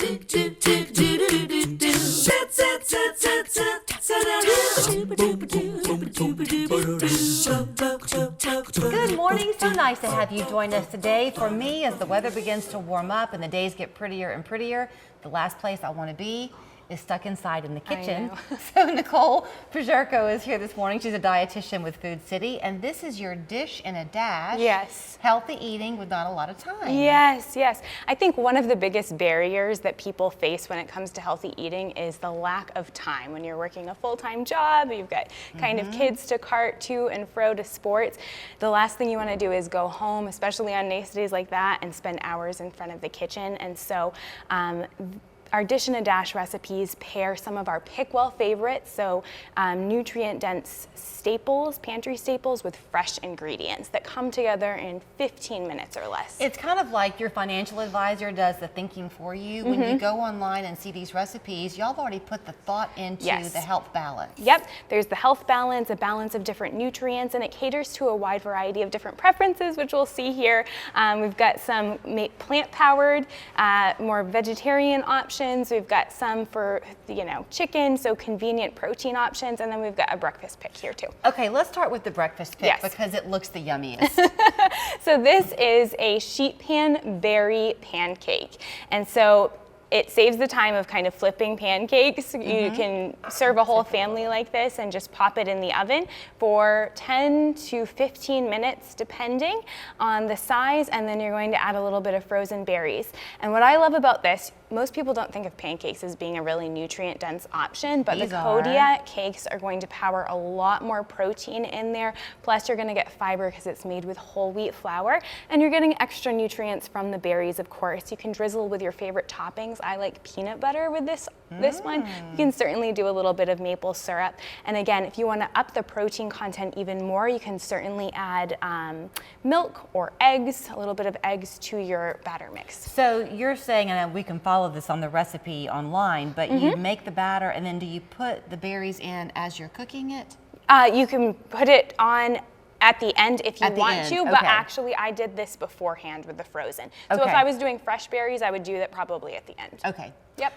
Good morning. So nice to have you join us today. For me, as the weather begins to warm up and the days get prettier and prettier, the last place I want to be is stuck inside in the kitchen. So Nicole Pajurko is here this morning. She's a dietitian with Food City, and this is your dish in a dash. Yes. Healthy eating with not a lot of time. Yes, yes. I think one of the biggest barriers that people face when it comes to healthy eating is the lack of time. When you're working a full-time job, you've got kind of kids to cart to and fro to sports, the last thing you want to do is go home, especially on nice days like that, and spend hours in front of the kitchen. And so our dish in a dash recipes pair some of our pick well favorites, so nutrient-dense staples, pantry staples, with fresh ingredients that come together in 15 minutes or less. It's kind of like your financial advisor does the thinking for you. When you go online and see these recipes, y'all have already put the thought into the health balance. Yep, there's the health balance, a balance of different nutrients, and it caters to a wide variety of different preferences, which we'll see here. We've got some plant-powered, more vegetarian options. We've got some for, chicken, so convenient protein options, and then we've got a breakfast pick here too. Okay, let's start with the breakfast pick because it looks the yummiest. So this is a sheet pan berry pancake, and so it saves the time of kind of flipping pancakes. You can serve a whole family like this and just pop it in the oven for 10 to 15 minutes, depending on the size, and then you're going to add a little bit of frozen berries. And what I love about this, most people don't think of pancakes as being a really nutrient-dense option, but the Kodiak cakes are going to power a lot more protein in there. Plus, you're going to get fiber because it's made with whole wheat flour, and you're getting extra nutrients from the berries, of course. You can drizzle with your favorite toppings. I like peanut butter with this one. You can certainly do a little bit of maple syrup. And again, if you want to up the protein content even more, you can certainly add milk or eggs, a little bit of eggs to your batter mix. So you're saying, and we can follow this on the recipe online, but you make the batter and then do you put the berries in as you're cooking it? You can put it on at the end if you want to, but actually I did this beforehand with the frozen. So if I was doing fresh berries, I would do that probably at the end. Okay. Yep.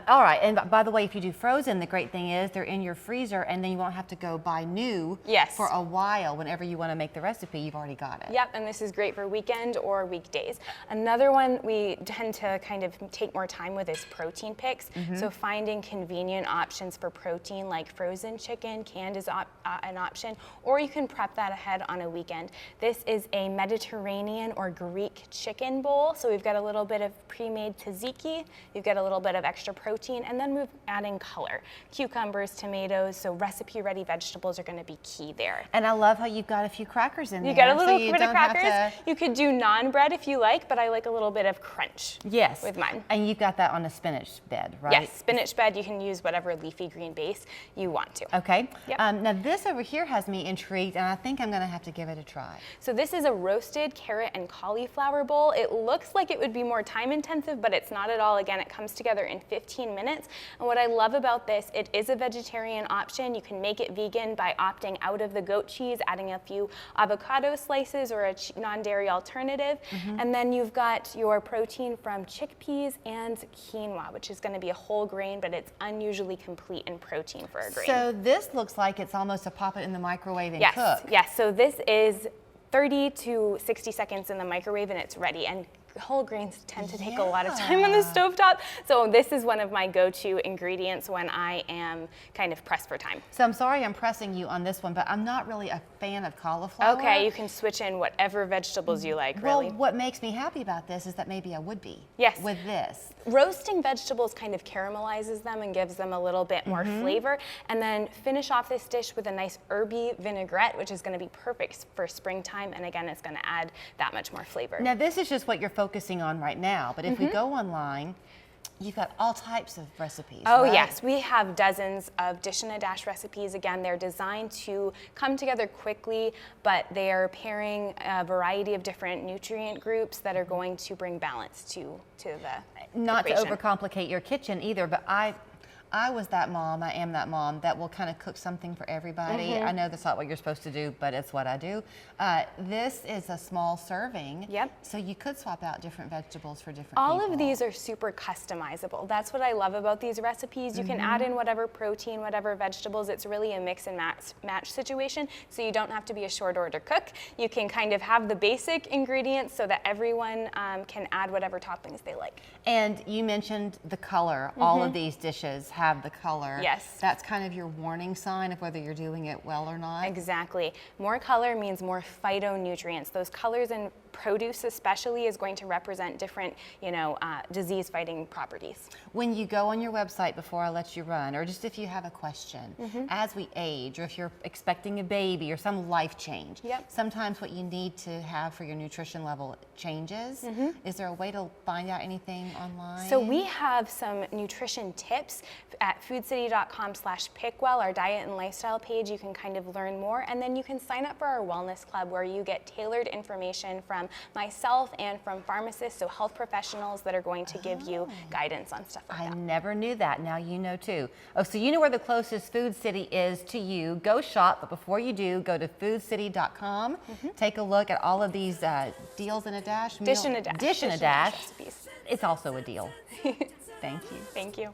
All right, and by the way, if you do frozen, the great thing is they're in your freezer and then you won't have to go buy new for a while. Whenever you want to make the recipe, you've already got it. Yep, and this is great for weekend or weekdays. Another one we tend to kind of take more time with is protein picks. So finding convenient options for protein like frozen chicken, canned is an option, or you can prep that ahead on a weekend. This is a Mediterranean or Greek chicken bowl. So we've got a little bit of pre-made tzatziki, you've got a little bit of extra protein, and then we're adding color. Cucumbers, tomatoes, so recipe-ready vegetables are going to be key there. And I love how you've got a few crackers in there. You got a little bit of crackers. You could do naan bread if you like, but I like a little bit of crunch with mine. And you've got that on a spinach bed, right? Yes, spinach bed. You can use whatever leafy green base you want to. Okay. Now this over here has me intrigued, and I think I'm going to have to give it a try. So this is a roasted carrot and cauliflower bowl. It looks like it would be more time intensive, but it's not at all. Again, it comes together in 15 minutes. And what I love about this, it is a vegetarian option. You can make it vegan by opting out of the goat cheese, adding a few avocado slices or a non-dairy alternative. And then you've got your protein from chickpeas and quinoa, which is going to be a whole grain, but it's unusually complete in protein for a grain. So this looks like it's almost a pop it in the microwave and cook. Yes, so this is 30 to 60 seconds in the microwave and it's ready. And whole grains tend to take a lot of time on the stovetop. So this is one of my go-to ingredients when I am kind of pressed for time. So I'm sorry I'm pressing you on this one, but I'm not really a fan of cauliflower. Okay, you can switch in whatever vegetables you like, really. Well, what makes me happy about this is that maybe I would be with this. Roasting vegetables kind of caramelizes them and gives them a little bit more flavor. And then finish off this dish with a nice herby vinaigrette, which is going to be perfect for springtime. And again, it's going to add that much more flavor. Now this is just what you're focusing on right now, but if we go online, you've got all types of recipes. Oh yes, we have dozens of dish in a dash recipes. Again, they're designed to come together quickly, but they are pairing a variety of different nutrient groups that are going to bring balance to the Not equation. to overcomplicate your kitchen either, but I was that mom, I am that mom that will kind of cook something for everybody. I know that's not what you're supposed to do, but it's what I do. This is a small serving. Yep. So you could swap out different vegetables for different All people. of these are super customizable. That's what I love about these recipes. You can add in whatever protein, whatever vegetables. It's really a mix and match situation. So you don't have to be a short order cook. You can kind of have the basic ingredients so that everyone can add whatever toppings they like. And you mentioned the color. All of these dishes have the color. Yes. That's kind of your warning sign of whether you're doing it well or not. Exactly. More color means more phytonutrients. Those colors in produce especially is going to represent different, disease-fighting properties. When you go on your website before I let you run, or just if you have a question, as we age, or if you're expecting a baby or some life change, sometimes what you need to have for your nutrition level changes. Is there a way to find out anything online? So we have some nutrition tips at foodcity.com/pickwell, our diet and lifestyle page. You can kind of learn more, and then you can sign up for our wellness club where you get tailored information from myself and from pharmacists, so health professionals that are going to give you guidance on stuff like that. I never knew that. Now you know too. Oh, so you know where the closest Food City is to you. Go shop, but before you do, go to foodcity.com. Take a look at all of these deals in a dash. Dish in a dash. Dish in a dash. Recipes. It's also a deal. Thank you. Thank you.